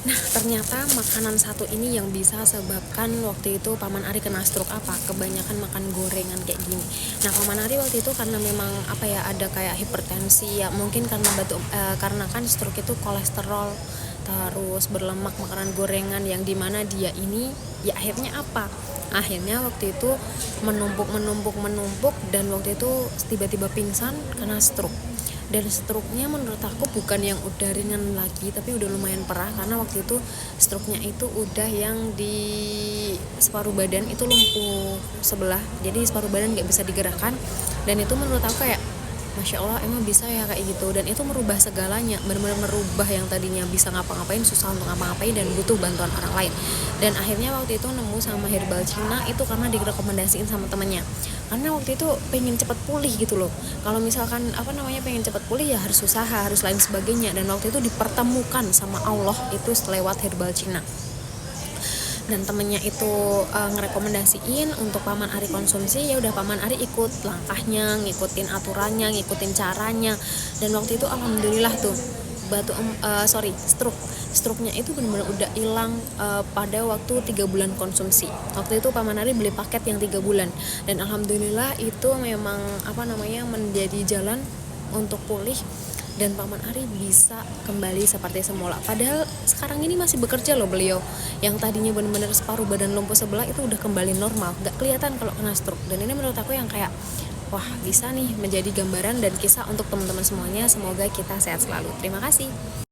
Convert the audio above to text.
Nah, ternyata makanan satu ini yang bisa sebabkan waktu itu Paman Ari kena stroke apa? Kebanyakan makan gorengan kayak gini. Nah, Paman Ari waktu itu karena memang ada kayak hipertensi ya, mungkin karena karena kan stroke itu kolesterol terus berlemak, makanan gorengan yang dimana dia ini ya akhirnya apa? Akhirnya waktu itu menumpuk dan waktu itu tiba-tiba pingsan kena stroke. Dan stroke-nya menurut aku bukan yang udah ringan lagi, tapi udah lumayan parah karena waktu itu stroke-nya itu udah yang di separuh badan itu lumpuh sebelah, jadi separuh badan nggak bisa digerakkan. Dan itu menurut aku kayak Masya Allah, emang bisa ya kayak gitu. Dan itu merubah segalanya, benar-benar merubah yang tadinya bisa ngapa-ngapain, susah untuk ngapa-ngapain dan butuh bantuan orang lain. Dan akhirnya waktu itu nemu sama herbal Cina itu karena direkomendasiin sama temennya. Karena waktu itu pengen cepet pulih gitu loh. Kalau misalkan pengen cepet pulih ya harus usaha, harus lain sebagainya. Dan waktu itu dipertemukan sama Allah itu lewat herbal Cina. Dan temennya itu ngerekomendasiin untuk Paman Ari konsumsi, ya udah Paman Ari ikut langkahnya, ngikutin aturannya, ngikutin caranya. Dan waktu itu alhamdulillah tuh stroke-nya itu benar-benar udah hilang pada waktu 3 bulan konsumsi. Waktu itu Paman Ari beli paket yang 3 bulan dan alhamdulillah itu memang menjadi jalan untuk pulih. Dan Paman Ari bisa kembali seperti semula. Padahal sekarang ini masih bekerja loh beliau. Yang tadinya benar-benar separuh badan lumpuh sebelah itu udah kembali normal. Gak kelihatan kalau kena stroke. Dan ini menurut aku yang kayak, wah bisa nih menjadi gambaran dan kisah untuk teman-teman semuanya. Semoga kita sehat selalu. Terima kasih.